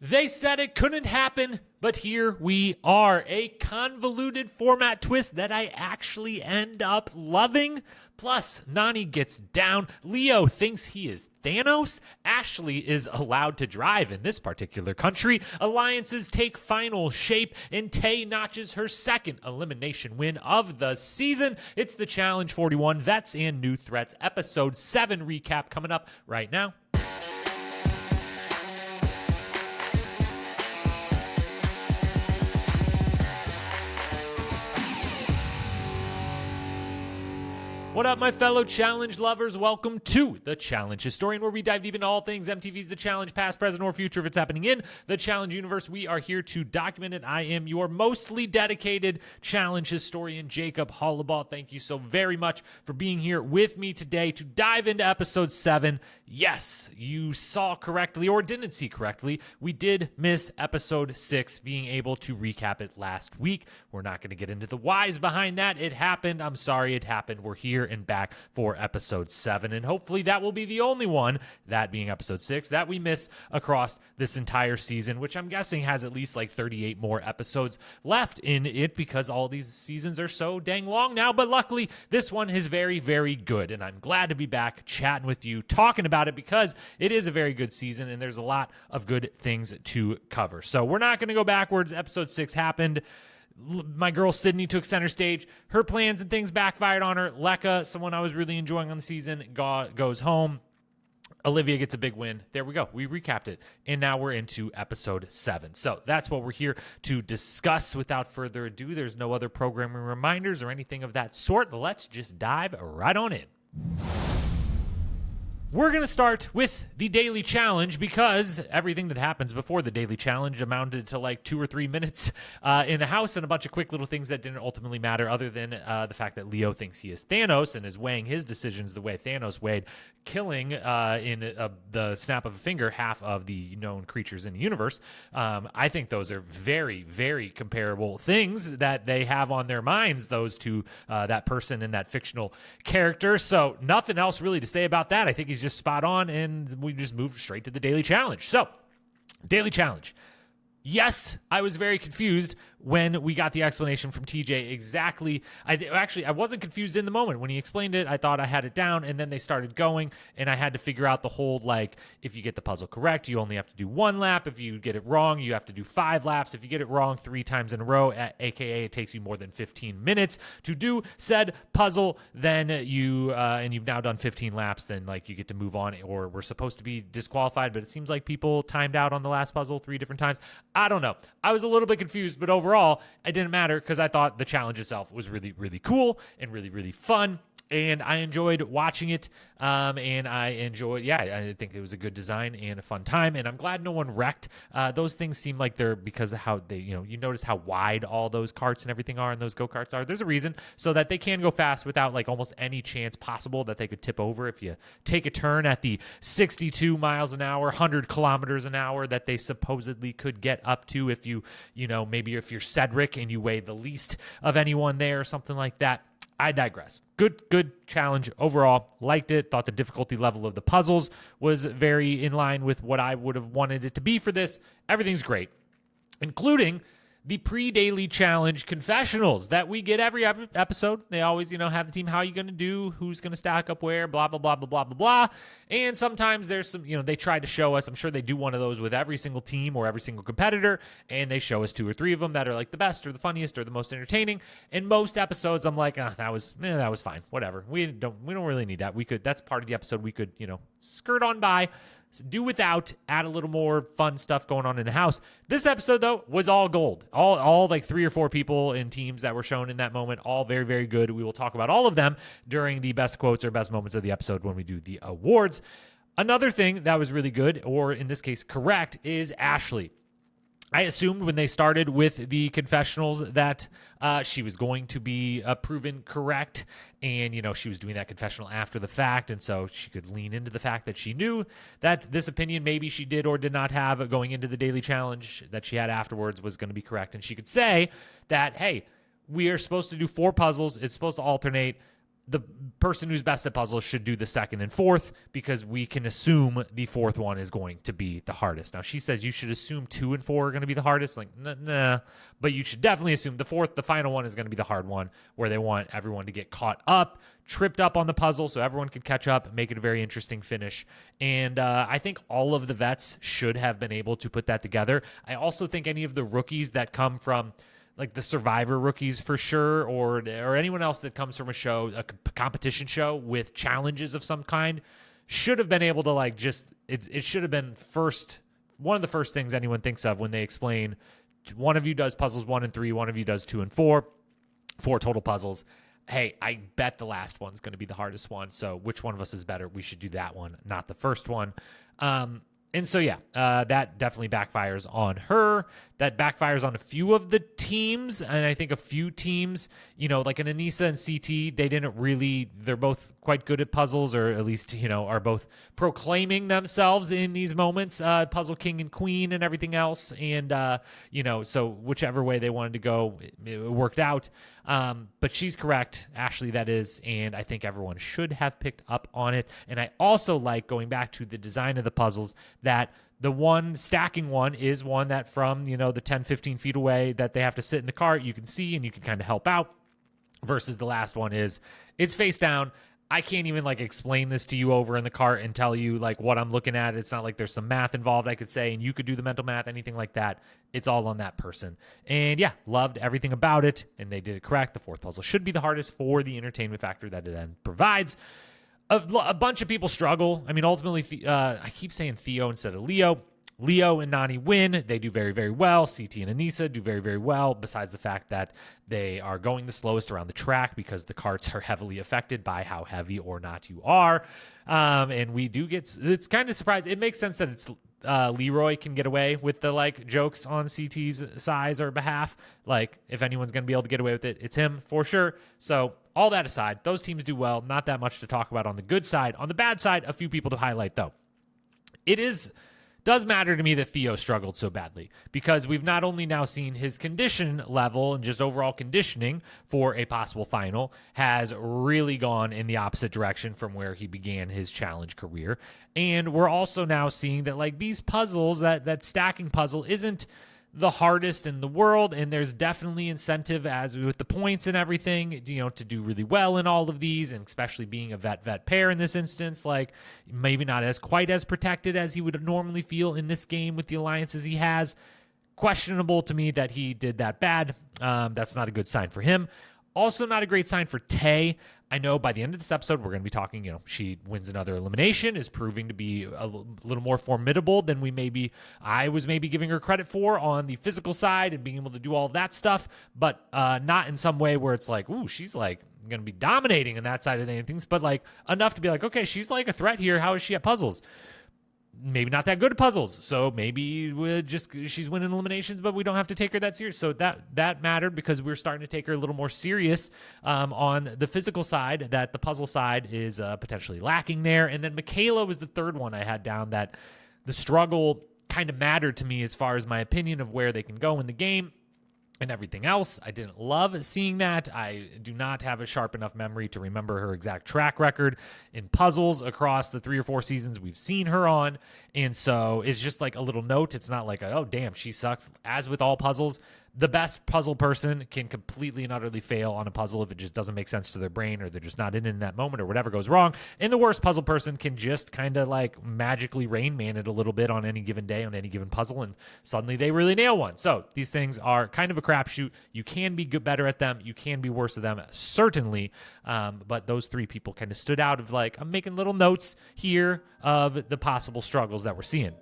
They said it couldn't happen, but here we are. A convoluted format twist that I actually end up loving. Plus, Nany gets down. Leo thinks he is Thanos. Ashley is allowed to drive in this particular country. Alliances take final shape, and Tay notches her second elimination win of the season. It's the Challenge 41 Vets and New Threats Episode 7 recap coming up right now. What up, my fellow challenge lovers? Welcome to The Challenge Historian, where we dive deep into all things MTV's The Challenge, past, present, or future. If it's happening in the Challenge universe, we are here to document it. I am your mostly dedicated challenge historian, Jacob Hollabaugh. Thank you so very much for being here with me today to dive into episode 7. Yes, you saw correctly or didn't see correctly. We did miss episode 6, being able to recap it last week. We're not going to get into the whys behind that. It happened. I'm sorry it happened. We're here and back for episode 7, and hopefully that will be the only one, that being episode 6, that we miss across this entire season, which I'm guessing has at least like 38 more episodes left in it because all these seasons are so dang long now. But luckily this one is very, very good, and I'm glad to be back chatting with you, talking about it, because it is a very good season and there's a lot of good things to cover. So we're not going to go backwards. Episode 6 happened. My girl Sydney took center stage. Her plans and things backfired on her. Lekka, someone I was really enjoying on the season, goes home. Olivia gets a big win. There we go. We recapped it. And now we're into episode 7. So that's what we're here to discuss. Without further ado, there's no other programming reminders or anything of that sort. Let's just dive right on in. We're going to start with the daily challenge, because everything that happens before the daily challenge amounted to like 2 or 3 minutes in the house and a bunch of quick little things that didn't ultimately matter, other than the fact that Leo thinks he is Thanos and is weighing his decisions the way Thanos weighed, killing in the snap of a finger half of the known creatures in the universe. I think those are very, very comparable things that they have on their minds, those two, that person and that fictional character. So nothing else really to say about that. I think he's just spot on, and we just moved straight to the daily challenge. So, daily challenge. Yes, I was very confused when we got the explanation from TJ exactly. I wasn't confused in the moment. When he explained it, I thought I had it down, and then they started going, and I had to figure out the whole, like, if you get the puzzle correct, you only have to do 1 lap. If you get it wrong, you have to do 5 laps. If you get it wrong 3 times in a row, aka it takes you more than 15 minutes to do said puzzle, then you, and you've now done 15 laps, then, like, you get to move on, or we're supposed to be disqualified, but it seems like people timed out on the last puzzle 3 different times. I don't know. I was a little bit confused, but overall, it didn't matter, because I thought the challenge itself was really, really cool and really, really fun. And I enjoyed watching it, and I think it was a good design and a fun time, and I'm glad no one wrecked. Those things seem like they're, because of how they, you notice how wide all those carts and everything are, and those go-karts are. There's a reason, so that they can go fast without like almost any chance possible that they could tip over if you take a turn at the 62 miles an hour, 100 kilometers an hour that they supposedly could get up to if maybe if you're Cedric and you weigh the least of anyone there or something like that. I digress. Good challenge overall. Liked it. Thought the difficulty level of the puzzles was very in line with what I would have wanted it to be for this. Everything's great, including the pre-daily challenge confessionals that we get every episode. They always, have the team, how are you going to do, who's going to stack up where, blah, blah, blah, blah, blah, blah, blah. And sometimes there's some, they try to show us, I'm sure they do one of those with every single team or every single competitor, and they show us 2 or 3 of them that are like the best or the funniest or the most entertaining. In most episodes, I'm like, that was fine, whatever. We don't really need that. That's part of the episode we could, skirt on by, do without, add a little more fun stuff going on in the house. This episode, though, was all gold. All like 3 or 4 people in teams that were shown in that moment, all very, very good. We will talk about all of them during the best quotes or best moments of the episode when we do the awards. Another thing that was really good, or in this case correct, is Ashley. I assumed when they started with the confessionals that she was going to be proven correct, and, she was doing that confessional after the fact, and so she could lean into the fact that she knew that this opinion maybe she did or did not have going into the daily challenge that she had afterwards was going to be correct, and she could say that, hey, we are supposed to do 4 puzzles, it's supposed to alternate, the person who's best at puzzles should do the second and fourth, because we can assume the fourth one is going to be the hardest. Now, she says you should assume 2 and 4 are going to be the hardest. Like, nah, but you should definitely assume the fourth, the final one, is going to be the hard one, where they want everyone to get caught up, tripped up on the puzzle, so everyone can catch up, make it a very interesting finish. And I think all of the vets should have been able to put that together. I also think any of the rookies that come from, like the Survivor rookies for sure, or anyone else that comes from a show, a competition show with challenges of some kind, should have been able to like it should have been one of the first things anyone thinks of when they explain, one of you does puzzles 1 and 3, one of you does 2 and 4 total puzzles. Hey, I bet the last one's going to be the hardest one. So which one of us is better? We should do that one, not the first one. And so, yeah, that definitely backfires on her. That backfires on a few of the teams. And I think a few teams, like an Anissa and CT, they're both quite good at puzzles, or at least, are both proclaiming themselves in these moments, Puzzle King and Queen and everything else. And, so whichever way they wanted to go, it worked out. But she's correct, Ashley, that is, and I think everyone should have picked up on it. And I also like, going back to the design of the puzzles, that the one stacking one is one that from, the 10, 15 feet away that they have to sit in the cart, you can see and you can kind of help out, versus the last one it's face down. I can't even like explain this to you over in the cart and tell you like what I'm looking at. It's not like there's some math involved, I could say, and you could do the mental math, anything like that. It's all on that person. And yeah, loved everything about it, and they did it correct. The fourth puzzle should be the hardest for the entertainment factor that it then provides. A bunch of people struggle. I mean, ultimately, I keep saying Theo instead of Leo. Leo and Nany win. They do very, very well. CT and Anissa do very, very well, besides the fact that they are going the slowest around the track because the carts are heavily affected by how heavy or not you are. And we do it's kind of surprised. It makes sense that it's Leroy can get away with the like jokes on CT's size or behalf. Like, if anyone's going to be able to get away with it, it's him for sure. So all that aside, those teams do well. Not that much to talk about on the good side. On the bad side, a few people to highlight, though. Does matter to me that Theo struggled so badly, because we've not only now seen his condition level and just overall conditioning for a possible final has really gone in the opposite direction from where he began his challenge career. And we're also now seeing that like these puzzles, that stacking puzzle isn't the hardest in the world, and there's definitely incentive, as with the points and everything, to do really well in all of these, and especially being a vet pair in this instance, like maybe not quite as protected as he would normally feel in this game with the alliances he has. Questionable to me that he did that bad. That's not a good sign for him. Also not a great sign for Tay. I know by the end of this episode, we're going to be talking, she wins another elimination, is proving to be a little more formidable than I was giving her credit for on the physical side and being able to do all of that stuff, but not in some way where it's like, ooh, she's like going to be dominating in that side of things, but like enough to be like, okay, she's like a threat here. How is she at puzzles? Maybe not that good at puzzles, so maybe she's winning eliminations, but we don't have to take her that serious. So that mattered, because we're starting to take her a little more serious on the physical side, that the puzzle side is potentially lacking there. And then Michaela was the third one I had down, that the struggle kind of mattered to me as far as my opinion of where they can go in the game and everything else. I didn't love seeing that. I do not have a sharp enough memory to remember her exact track record in puzzles across the 3 or 4 seasons we've seen her on. And so it's just like a little note. It's not like, oh, damn, she sucks. As with all puzzles, the best puzzle person can completely and utterly fail on a puzzle if it just doesn't make sense to their brain, or they're just not in that moment, or whatever goes wrong. And the worst puzzle person can just kind of like magically Rain Man it a little bit on any given day, on any given puzzle, and suddenly they really nail one. So these things are kind of a crapshoot. You can be better at them. You can be worse at them, certainly. But those 3 people kind of stood out of like, I'm making little notes here of the possible struggles that we're seeing.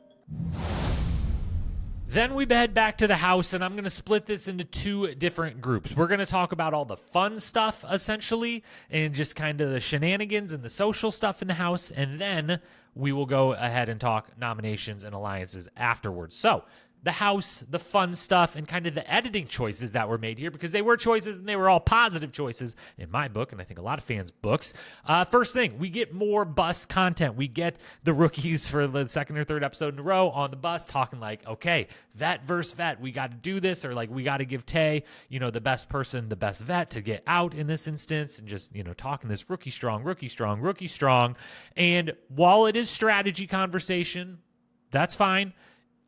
Then we head back to the house, and I'm going to split this into 2 different groups. We're going to talk about all the fun stuff, essentially, and just kind of the shenanigans and the social stuff in the house, and then we will go ahead and talk nominations and alliances afterwards. So the house, the fun stuff, and kind of the editing choices that were made here, because they were choices and they were all positive choices in my book, and I think a lot of fans' books. First thing, we get more bus content. We get the rookies for the second or third episode in a row on the bus talking like, okay, vet versus vet, we got to do this, or like we got to give Tay, the best person, the best vet to get out in this instance, and just, talking this rookie strong. And while it is strategy conversation, that's fine.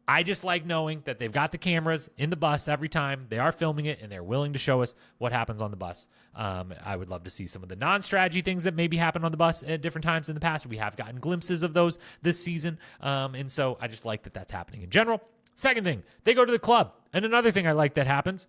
I just like knowing that they've got the cameras in the bus every time. They are filming it, and they're willing to show us what happens on the bus. I would love to see some of the non-strategy things that maybe happen on the bus at different times in the past. We have gotten glimpses of those this season, and so I just like that that's happening in general. Second thing, they go to the club. And another thing I like that happens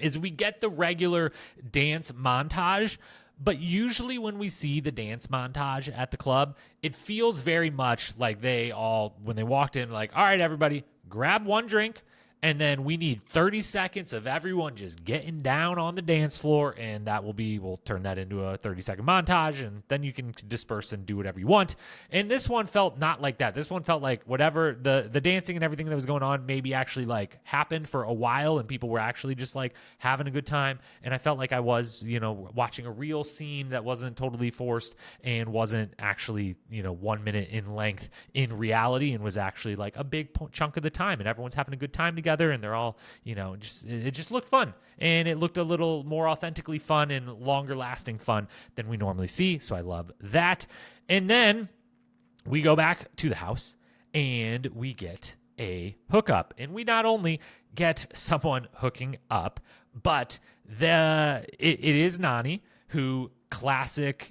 is we get the regular dance montage. But usually when we see the dance montage at the club, it feels very much like when they walked in, like, all right, everybody, grab one drink, and then we need 30 seconds of everyone just getting down on the dance floor, and we'll turn that into a 30-second montage, and then you can disperse and do whatever you want. And this one felt not like that. This one felt like whatever the dancing and everything that was going on maybe actually like happened for a while, and people were actually just like having a good time. And I felt like I was, watching a real scene that wasn't totally forced and wasn't actually, 1 minute in length in reality, and was actually like a big chunk of the time, and everyone's having a good time together. And they're all, it just looked fun, and it looked a little more authentically fun and longer lasting fun than we normally see. So I love that. And then we go back to the house and we get a hookup, and we not only get someone hooking up, but it is Nany, who classic,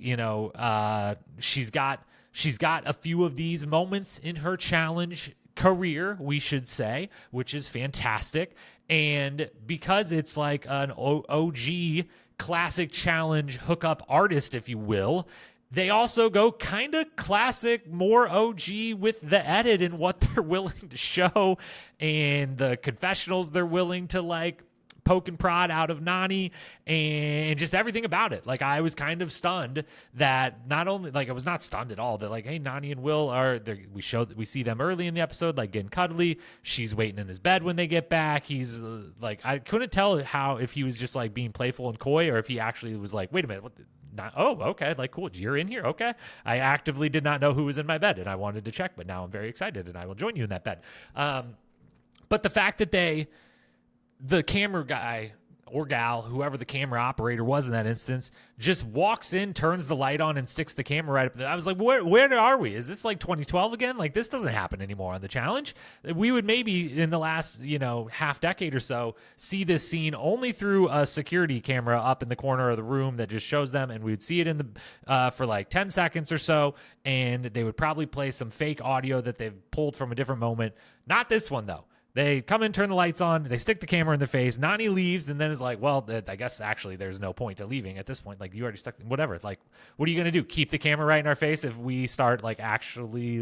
she's got a few of these moments in her challenge career, we should say, which is fantastic. And because it's like an OG classic challenge hookup artist, if you will, they also go kind of classic, more OG with the edit and what they're willing to show, and the confessionals they're willing to like poke and prod out of Nany, and just everything about it. Like, I was kind of stunned that not only, like, I was not stunned at all that, like, hey, Nany and Will are there. We see them early in the episode, like, getting cuddly. She's waiting in his bed when they get back. He's like, I couldn't tell if he was just like being playful and coy, or if he actually was like, wait a minute, okay, like, cool, you're in here, okay. I actively did not know who was in my bed, and I wanted to check, but now I'm very excited, and I will join you in that bed. But the fact that the camera guy or gal, whoever the camera operator was in that instance, just walks in, turns the light on, and sticks the camera right up there. I was like, where are we? Is this like 2012 again? Like, this doesn't happen anymore on the challenge. We would maybe in the last, half decade or so see this scene only through a security camera up in the corner of the room that just shows them, and we would see it in the for like 10 seconds or so, and they would probably play some fake audio that they've pulled from a different moment. Not this one, though. They come in, turn the lights on, they stick the camera in their face. Nany leaves, and then is like, well, I guess actually there's no point to leaving at this point. Like, you already stuck, whatever. Like, what are you going to do? Keep the camera right in our face if we start, like, actually,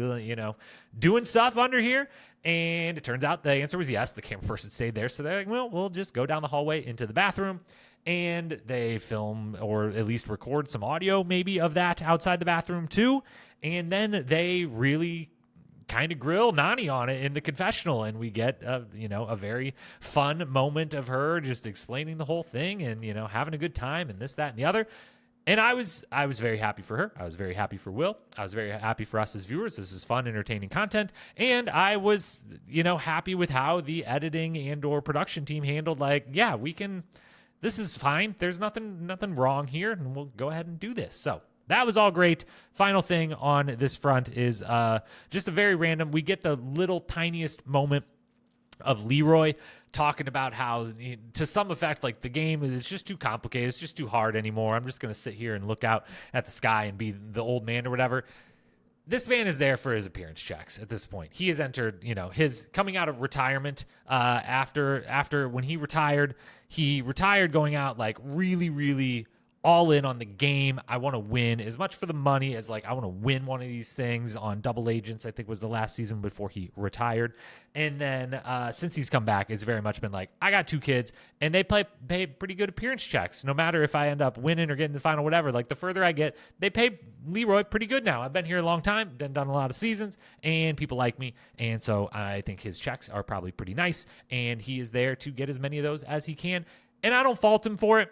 doing stuff under here? And it turns out the answer was yes. The camera person stayed there. So they're like, well, we'll just go down the hallway into the bathroom. And they film, or at least record some audio maybe of that outside the bathroom too. And then they really kind of grill Nany on it in the confessional, and we get a very fun moment of her just explaining the whole thing and having a good time and this, that, and the other. And I was very happy for her. I was very happy for Will. I was very happy for us as viewers. This is fun, entertaining content. And I was happy with how the editing and or production team handled, like, yeah, this is fine, there's nothing wrong here, and we'll go ahead and do this. So that was all great. Final thing on this front is just a very random. We get the little tiniest moment of Leroy talking about how, to some effect, like, the game is just too complicated. It's just too hard anymore. I'm just going to sit here and look out at the sky and be the old man or whatever. This man is there for his appearance checks at this point. He has entered, his coming out of retirement after when he retired going out like really, really all in on the game. I want to win as much for the money as like I want to win one of these things on Double Agents. I think was the last season before he retired. And then since he's come back, it's very much been like, I got 2 kids and they pay pretty good appearance checks. No matter if I end up winning or getting the final, whatever, like the further I get, they pay Leroy pretty good now. I've been here a long time, done a lot of seasons, and people like me. And so I think his checks are probably pretty nice. And he is there to get as many of those as he can. And I don't fault him for it.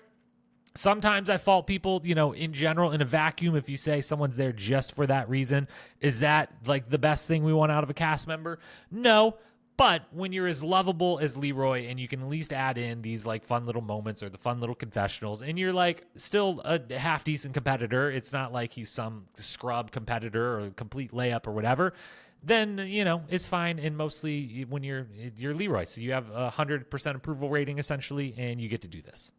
Sometimes I fault people, in general, in a vacuum, if you say someone's there just for that reason. Is that like the best thing we want out of a cast member? No. But when you're as lovable as Leroy and you can at least add in these like fun little moments or the fun little confessionals and you're like still a half decent competitor, it's not like he's some scrub competitor or a complete layup or whatever, then, it's fine. And mostly when you're Leroy, so you have 100% approval rating essentially, and you get to do this.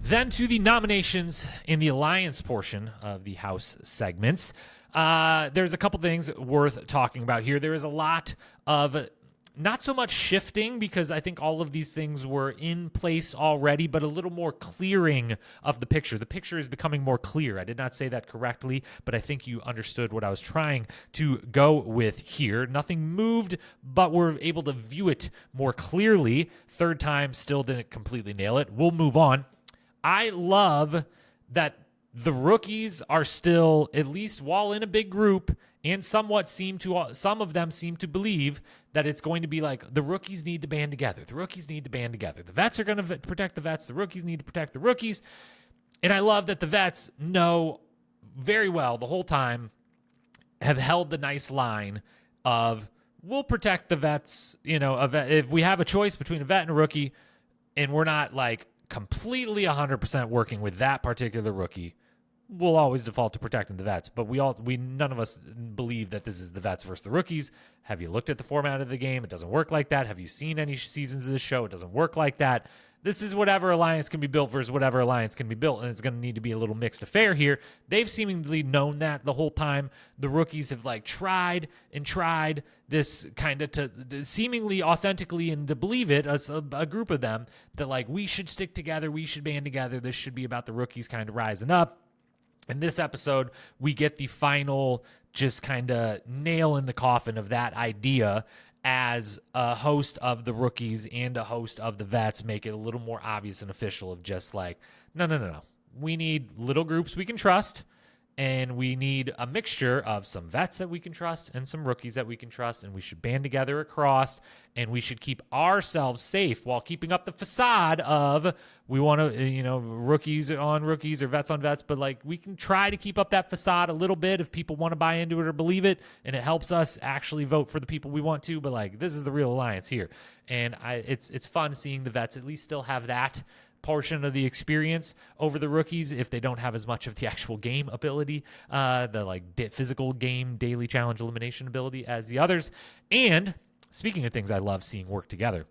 Then to the nominations in the Alliance portion of the House segments. There's a couple things worth talking about here. There is a lot of not so much shifting because I think all of these things were in place already, but a little more clearing of the picture. The picture is becoming more clear. I did not say that correctly, but I think you understood what I was trying to go with here. Nothing moved, but we're able to view it more clearly. Third time, still didn't completely nail it. We'll move on. I love that the rookies are still, at least while in a big group, and some of them seem to believe that it's going to be like the rookies need to band together. The rookies need to band together. The vets are going to protect the vets. The rookies need to protect the rookies. And I love that the vets know very well the whole time, have held the nice line of, we'll protect the vets. If we have a choice between a vet and a rookie, and we're not like completely 100% working with that particular rookie, we'll always default to protecting the vets. But none of us believe that this is the vets versus the rookies. Have you looked at the format of the game? It doesn't work like that. Have you seen any seasons of this show? It doesn't work like that. This is whatever alliance can be built versus whatever alliance can be built, and it's going to need to be a little mixed affair here. They've seemingly known that the whole time. The rookies have tried this kind of to seemingly authentically and to believe it, a group of them, that we should stick together, we should band together, this should be about the rookies kind of rising up. In this episode, we get the final just kind of nail in the coffin of that idea as a host of the rookies and a host of the vets make it a little more obvious and official of just no. We need little groups we can trust, and we need a mixture of some vets that we can trust and some rookies that we can trust, and we should band together across, and we should keep ourselves safe while keeping up the facade of we want to, rookies on rookies or vets on vets, but we can try to keep up that facade a little bit if people want to buy into it or believe it, and it helps us actually vote for the people we want to, but this is the real alliance here. And it's fun seeing the vets at least still have that portion of the experience over the rookies if they don't have as much of the actual game ability, the physical game daily challenge elimination ability as the others. And speaking of things I love seeing work together,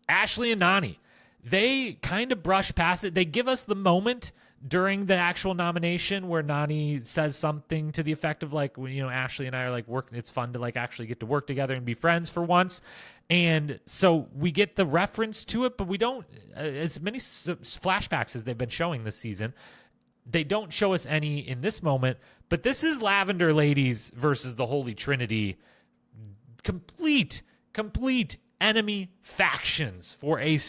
Ashley and Nany, they kind of brush past it. They give us the moment during the actual nomination where Nany says something to the effect of Ashley and I are working. It's fun to actually get to work together and be friends for once. And so we get the reference to it, but we don't, as many flashbacks as they've been showing this season, they don't show us any in this moment. But this is Lavender Ladies versus the Holy Trinity. Complete enemy factions for a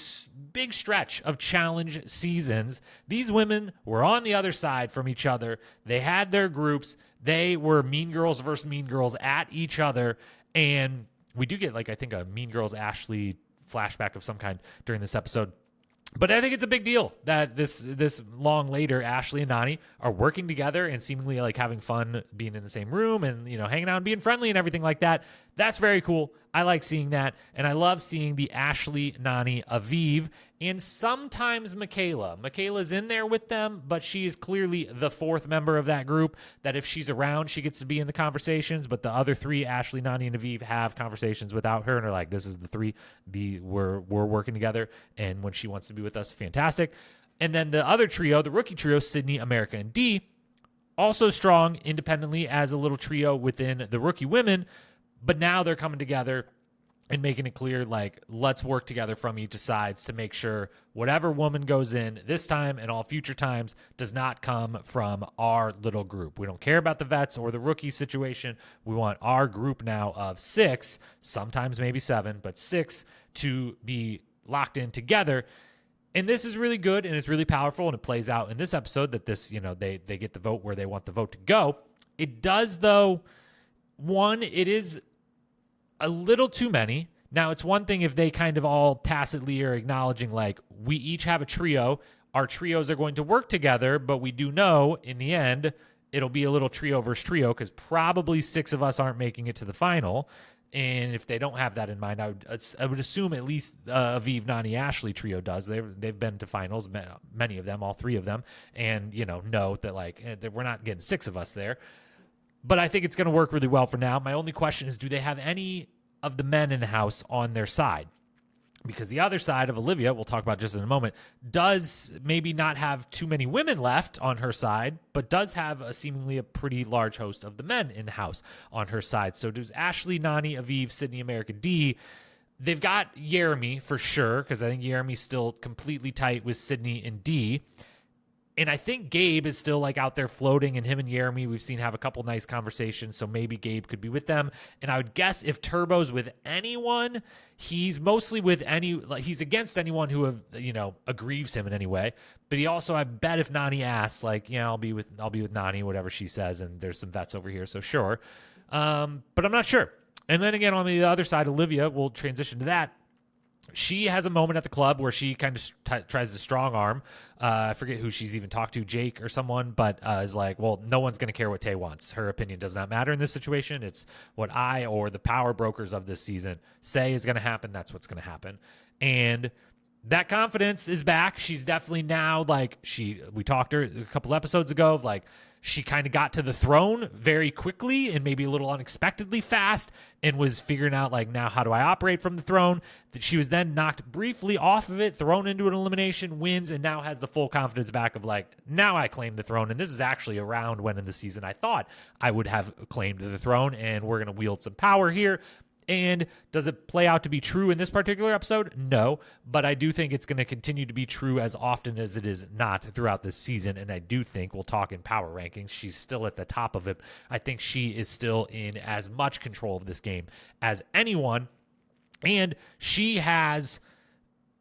big stretch of challenge seasons. These women were on the other side from each other. They had their groups. They were Mean Girls versus Mean Girls at each other. And we do get, I think, a Mean Girls Ashley flashback of some kind during this episode. But I think it's a big deal that this long later, Ashley and Nany are working together and seemingly having fun being in the same room and, hanging out and being friendly and everything like that. That's very cool. I like seeing that. And I love seeing the Ashley, Nany, Aviv, and sometimes Michaela. Michaela's in there with them, but she is clearly the fourth member of that group that if she's around, she gets to be in the conversations. But the other three, Ashley, Nany, and Aviv, have conversations without her and are this is the three. We're working together. And when she wants to be with us, fantastic. And then the other trio, the rookie trio, Sydney, America, and Dee, also strong independently as a little trio within the rookie women. But now they're coming together and making it clear, like, let's work together from each sides to make sure whatever woman goes in this time and all future times does not come from our little group. We don't care about the vets or the rookie situation. We want our group now of 6, sometimes maybe 7, but 6 to be locked in together. And this is really good, and it's really powerful, and it plays out in this episode that this, they get the vote where they want the vote to go. It does, though, it is a little too many. Now, it's one thing if they kind of all tacitly are acknowledging, like, we each have a trio. Our trios are going to work together, but we do know in the end it'll be a little trio versus trio because probably 6 of us aren't making it to the final. And if they don't have that in mind, I would assume at least Aviv, Nany, Ashley trio does. They've been to finals, many of them, all 3 of them, and know that, like, that we're not getting 6 of us there. But I think it's going to work really well for now. My only question is, do they have any of the men in the house on their side? Because the other side of Olivia, we'll talk about just in a moment, does maybe not have too many women left on her side, but does have seemingly a pretty large host of the men in the house on her side. So does Ashley, Nany, Aviv, Sydney, America D? They've got Jeremy for sure, because I think Jeremy's still completely tight with Sydney and D. And I think Gabe is still, like, out there floating, and him and Jeremy, we've seen have a couple nice conversations, so maybe Gabe could be with them. And I would guess if Turbo's with anyone, he's mostly with he's against anyone who, aggrieves him in any way. But he also, I bet if Nany asks, like, I'll be with Nany, whatever she says, and there's some vets over here, so sure. But I'm not sure. And then again, on the other side, Olivia, we'll transition to that. She has a moment at the club where she kind of tries to strong arm. I forget who she's even talked to, Jake or someone, but is like, well, no one's going to care what Tay wants. Her opinion does not matter in this situation. It's what I or the power brokers of this season say is going to happen. That's what's going to happen. And that confidence is back. She's definitely now, like, we talked to her a couple episodes ago, like, she kind of got to the throne very quickly and maybe a little unexpectedly fast and was figuring out, like, now how do I operate from the throne? That she was then knocked briefly off of it, thrown into an elimination, wins, and now has the full confidence back of, like, now I claim the throne. And this is actually around when in the season I thought I would have claimed the throne, and we're going to wield some power here. And does it play out to be true in this particular episode? No, but I do think it's going to continue to be true as often as it is not throughout this season. And I do think, we'll talk in power rankings, she's still at the top of it. I think she is still in as much control of this game as anyone. And she has,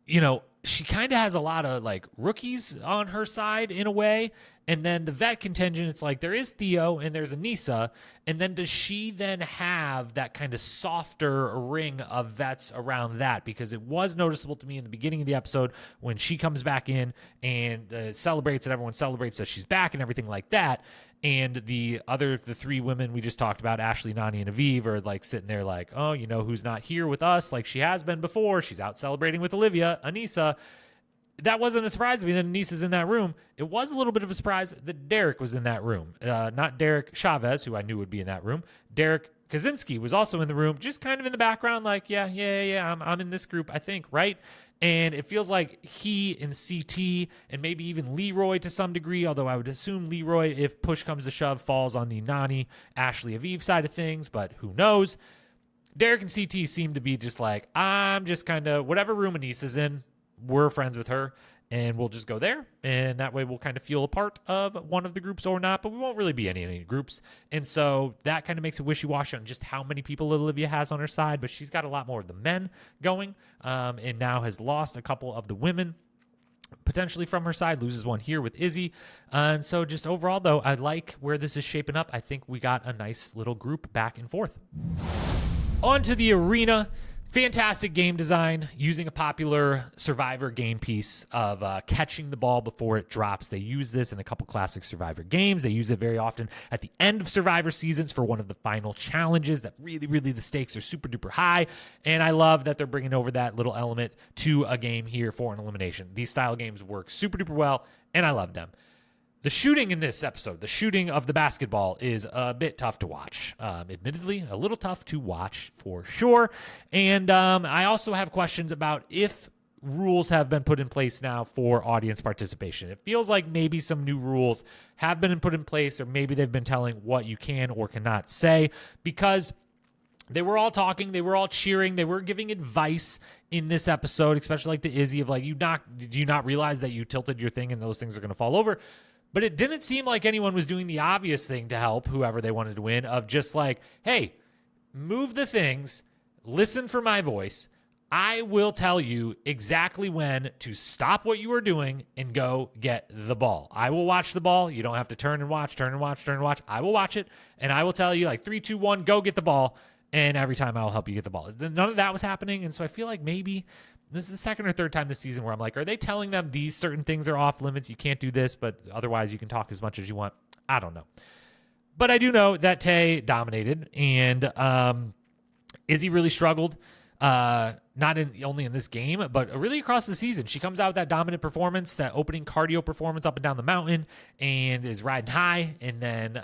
she kind of has a lot of, like, rookies on her side in a way. And then the vet contingent, it's like there is Theo and there's Anissa. And then does she then have that kind of softer ring of vets around that? Because it was noticeable to me in the beginning of the episode when she comes back in and celebrates, and everyone celebrates that she's back and everything like that. And the 3 women we just talked about, Ashley, Nany, and Aviv, are, like, sitting there like, oh, who's not here with us like she has been before? She's out celebrating with Olivia, Anissa. That wasn't a surprise to me that Anissa's in that room. It was a little bit of a surprise that Derek was in that room. Not Derek Chavez, who I knew would be in that room. Derek Kaczynski was also in the room, just kind of in the background, like, yeah, I'm in this group, I think, right? And it feels like he and CT and maybe even Leroy to some degree, although I would assume Leroy, if push comes to shove, falls on the Nany, Ashley, Aviv side of things, but who knows? Derek and CT seem to be just like, I'm just kind of, whatever room Anissa's in, we're friends with her, and we'll just go there, and that way we'll kind of feel a part of one of the groups or not, but we won't really be in any groups. And so that kind of makes it wishy-washy on just how many people Olivia has on her side, but she's got a lot more of the men going, and now has lost a couple of the women potentially from her side, loses one here with Izzy. And so just overall, though, I like where this is shaping up. I think we got a nice little group back and forth. On to the arena. Fantastic game design using a popular Survivor game piece of catching the ball before it drops. They use this in a couple classic Survivor games. They use it very often at the end of Survivor seasons for one of the final challenges that really the stakes are super duper high. And I love that they're bringing over that little element to a game here for an elimination. These style games work super duper well, and I love them. The shooting in this episode, the shooting of the basketball, is a bit tough to watch. Admittedly, a little tough to watch for sure. And I also have questions about if rules have been put in place now for audience participation. It feels like maybe some new rules have been put in place, or maybe they've been telling what you can or cannot say, because They were all talking. They were all cheering. They were giving advice in this episode, especially like to Izzy of like, did you not realize that you tilted your thing and those things are going to fall over? But it didn't seem like anyone was doing the obvious thing to help whoever they wanted to win of just like, hey, move the things, listen for my voice. I will tell you exactly when to stop what you are doing and go get the ball. I will watch the ball. You don't have to turn and watch. I will watch it, and I will tell you like 3, 2, 1, go get the ball, and every time I will help you get the ball. None of that was happening, and so I feel like maybe this is the second or third time this season where I'm like, are they telling them these certain things are off limits? You can't do this, but otherwise you can talk as much as you want. I don't know. But I do know that Tay dominated, and Izzy really struggled. Not only in this game, but really across the season. She comes out with that dominant performance, that opening cardio performance up and down the mountain, and is riding high. And then,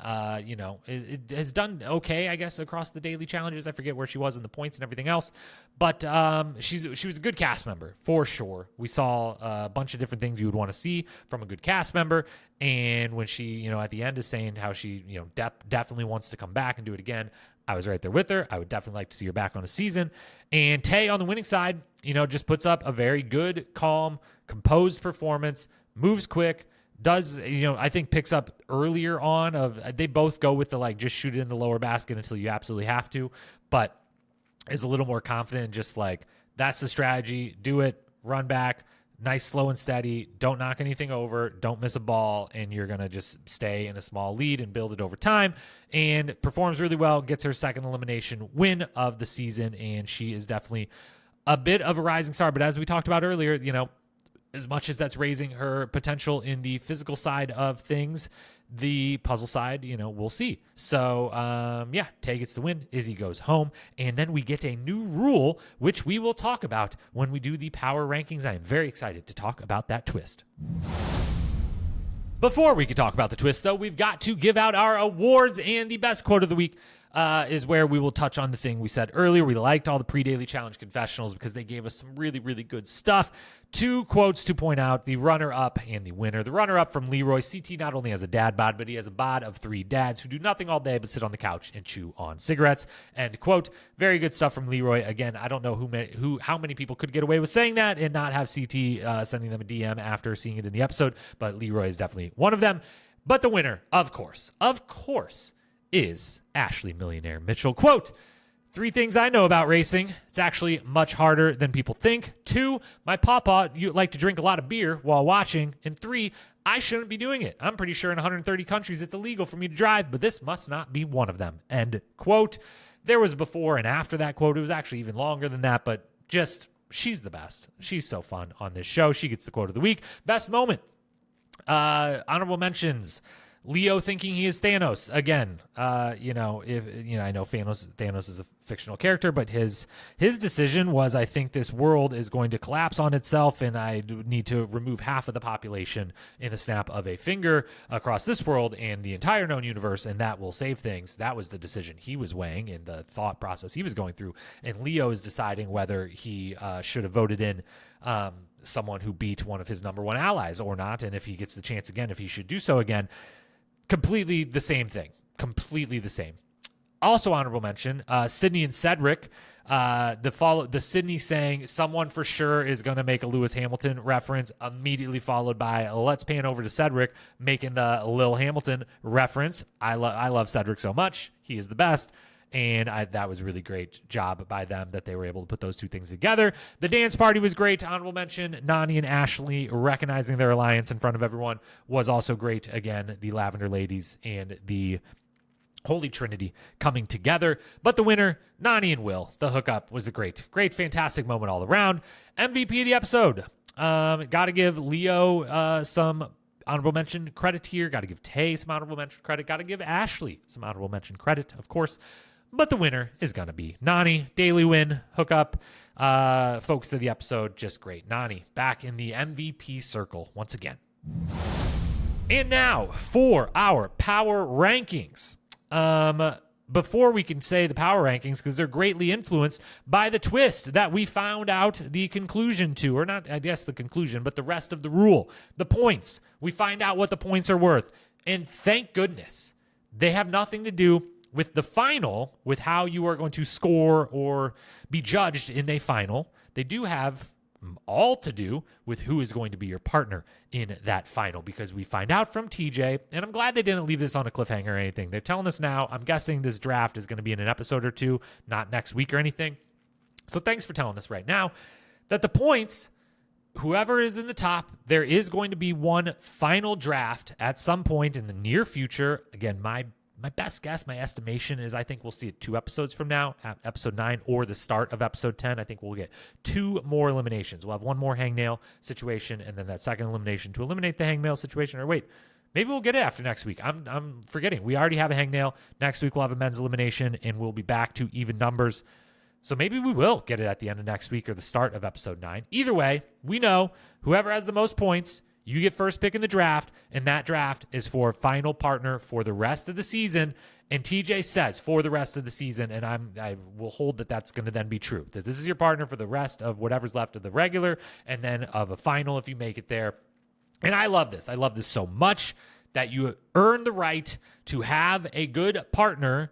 it has done okay, I guess, across the daily challenges. I forget where she was in the points and everything else. But she was a good cast member, for sure. We saw a bunch of different things you would want to see from a good cast member. And when she, at the end is saying how she, definitely wants to come back and do it again, I was right there with her. I would definitely like to see her back on a season. And Tay on the winning side, just puts up a very good, calm, composed performance, moves quick, does, I think picks up earlier on they both go with the like, just shoot it in the lower basket until you absolutely have to, but is a little more confident and just like, that's the strategy, do it, run back, nice, slow and steady, don't knock anything over, don't miss a ball, and you're going to just stay in a small lead and build it over time, and performs really well, gets her second elimination win of the season, and she is definitely a bit of a rising star. But as we talked about earlier, as much as that's raising her potential in the physical side of things, the puzzle side, we'll see. So, Tay gets the win. Izzy goes home. And then we get a new rule, which we will talk about when we do the power rankings. I am very excited to talk about that twist. Before we can talk about the twist, though, we've got to give out our awards, and the best quote of the week is where we will touch on the thing we said earlier. We liked all the pre-daily challenge confessionals because they gave us some really, really good stuff. 2 quotes to point out, the runner-up and the winner. The runner-up from Leroy. CT not only has a dad bod, but he has a bod of 3 dads who do nothing all day but sit on the couch and chew on cigarettes. End quote. Very good stuff from Leroy. Again, I don't know how many people could get away with saying that and not have CT sending them a DM after seeing it in the episode, but Leroy is definitely one of them. But the winner, of course, is Ashley Millionaire Mitchell. Quote, 3 things I know about racing. It's actually much harder than people think. 2, my papa you like to drink a lot of beer while watching. And 3, I shouldn't be doing it. I'm pretty sure in 130 countries it's illegal for me to drive, but this must not be one of them. End quote. There was before and after that quote. It was actually even longer than that, but just, she's the best. She's so fun on this show. She gets the quote of the week. Best moment. Honorable mentions. Leo thinking he is Thanos again. I know Thanos is a fictional character, but his decision was, I think this world is going to collapse on itself, and I need to remove half of the population in the snap of a finger across this world and the entire known universe, and that will save things. That was the decision he was weighing in the thought process he was going through, and Leo is deciding whether he should have voted in someone who beat one of his number 1 allies or not, and if he gets the chance again, if he should do so again. Completely the same thing. Completely the same. Also honorable mention, Sydney and Cedric. The Sydney saying someone for sure is going to make a Lewis Hamilton reference, immediately followed by let's pan over to Cedric making the Lil Hamilton reference. I love Cedric so much. He is the best. And that was a really great job by them that they were able to put those 2 things together. The dance party was great. Honorable mention, Nany and Ashley recognizing their alliance in front of everyone was also great. Again, the Lavender Ladies and the Holy Trinity coming together. But the winner, Nany and Will, the hookup, was a great, fantastic moment all around. MVP of the episode. Got to give Leo some honorable mention credit here. Got to give Tay some honorable mention credit. Got to give Ashley some honorable mention credit, of course. But the winner is going to be Nany. Daily win, hookup, focus of the episode, just great. Nany back in the MVP circle once again. And now for our power rankings. Before we can say the power rankings, because they're greatly influenced by the twist that we found out the conclusion to, or not, I guess the conclusion, but the rest of the rule, the points. We find out what the points are worth. And thank goodness they have nothing to do with the final, with how you are going to score or be judged in a final, they do have all to do with who is going to be your partner in that final, because we find out from TJ, and I'm glad they didn't leave this on a cliffhanger or anything. They're telling us now. I'm guessing this draft is going to be in an episode or two, not next week or anything. So thanks for telling us right now that the points, whoever is in the top, there is going to be one final draft at some point in the near future. Again, my best guess, my estimation is I think we'll see it 2 episodes from now, at episode 9 or the start of episode 10. I think we'll get 2 more eliminations. We'll have one more hangnail situation and then that second elimination to eliminate the hangnail situation. Or wait, maybe we'll get it after next week. I'm forgetting. We already have a hangnail. Next week we'll have a men's elimination and we'll be back to even numbers. So maybe we will get it at the end of next week or the start of episode 9. Either way, we know whoever has the most points, you get first pick in the draft, and that draft is for final partner for the rest of the season. And TJ says for the rest of the season, and I will hold that that's going to then be true, that this is your partner for the rest of whatever's left of the regular and then of a final if you make it there. And I love this. I love this so much that you earn the right to have a good partner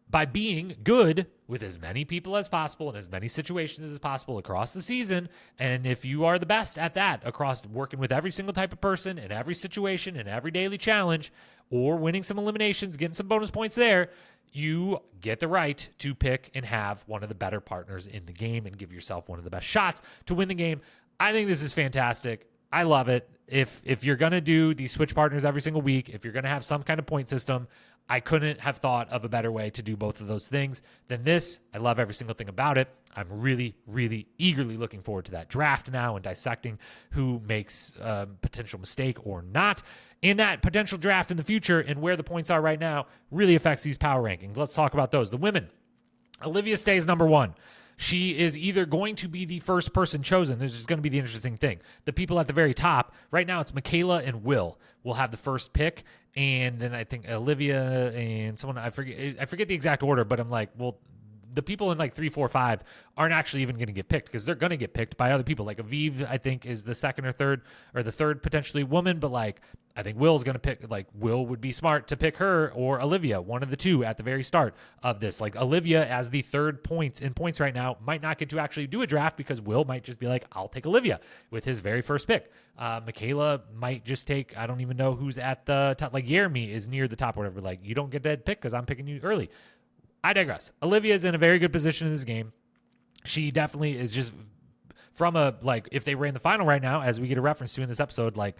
by being good with as many people as possible in as many situations as possible across the season. And if you are the best at that across working with every single type of person in every situation in every daily challenge, or winning some eliminations, getting some bonus points there, you get the right to pick and have one of the better partners in the game and give yourself one of the best shots to win the game. I think this is fantastic. I love it. If you're going to do these switch partners every single week, if you're going to have some kind of point system, I couldn't have thought of a better way to do both of those things than this. I love every single thing about it. I'm really, really eagerly looking forward to that draft now and dissecting who makes a potential mistake or not. In that potential draft in the future and where the points are right now really affects these power rankings. Let's talk about those. The women. Olivia stays number 1. She is either going to be the first person chosen. This is going to be the interesting thing. The people at the very top, right now it's Michaela and Will have the first pick. And then I think Olivia and someone, I forget the exact order, but I'm like, well, the people in like 3, 4, 5 aren't actually even going to get picked because they're going to get picked by other people. Like Aviv, I think, is the second or third, or the third potentially woman. But like, I think Will's going to pick, like, Will would be smart to pick her or Olivia, one of the two at the very start of this. Like Olivia as the third points right now might not get to actually do a draft because Will might just be like, I'll take Olivia with his very first pick. Michaela might just take, I don't even know who's at the top. Like Jeremy is near the top or whatever. Like, you don't get that pick because I'm picking you early. I digress. Olivia is in a very good position in this game. She definitely is just from a, like, if they ran the final right now, as we get a reference to in this episode, like,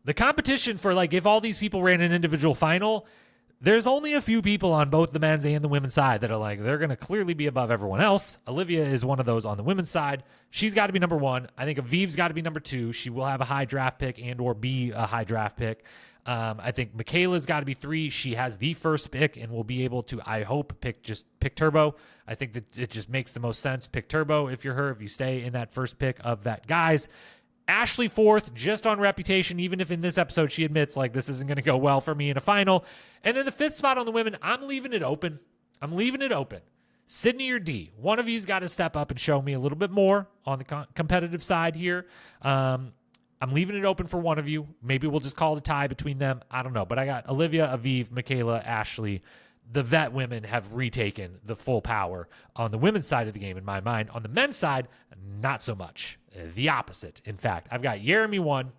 the competition for, like, if all these people ran an individual final, there's only a few people on both the men's and the women's side that are like, they're going to clearly be above everyone else. Olivia is one of those on the women's side. She's got to be number 1. I think Aviv's got to be number 2. She will have a high draft pick and or be a high draft pick. I think Michaela's got to be 3. She has the first pick and will be able to, I hope, pick Turbo. I think that it just makes the most sense. Pick Turbo if you're her, if you stay in that first pick of that guys. Ashley 4th, just on reputation, even if in this episode she admits, like, this isn't going to go well for me in a final. And then the 5th spot on the women, I'm leaving it open. Sydney or D, one of you's got to step up and show me a little bit more on the competitive side here. I'm leaving it open for one of you. Maybe we'll just call it a tie between them. I don't know. But I got Olivia, Aviv, Michaela, Ashley. The vet women have retaken the full power on the women's side of the game in my mind. On the men's side, not so much. The opposite. In fact, I've got Jeremy 1,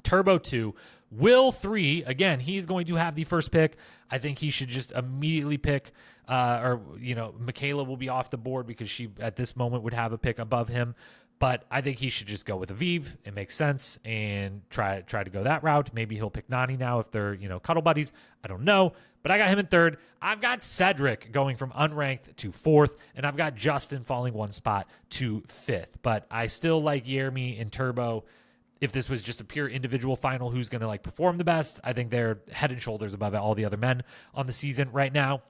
Turbo 2, Will 3. Again, he's going to have the first pick. I think he should just immediately pick, Michaela will be off the board because she, at this moment, would have a pick above him. But I think he should just go with Aviv. It makes sense and try to go that route. Maybe he'll pick Nany now if they're, cuddle buddies. I don't know. But I got him in 3rd. I've got Cedric going from unranked to 4th. And I've got Justin falling 1 spot to 5th. But I still like Jeremy and Turbo. If this was just a pure individual final, who's going to perform the best? I think they're head and shoulders above all the other men on the season right now.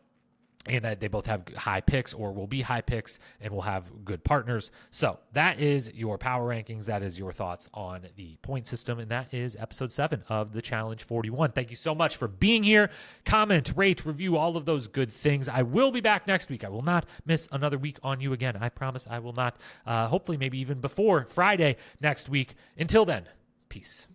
And they both have high picks or will be high picks and will have good partners. So that is your power rankings. That is your thoughts on the point system. And that is episode 7 of the Challenge 41. Thank you so much for being here. Comment, rate, review, all of those good things. I will be back next week. I will not miss another week on you again. I promise I will not. Hopefully maybe even before Friday next week. Until then, peace.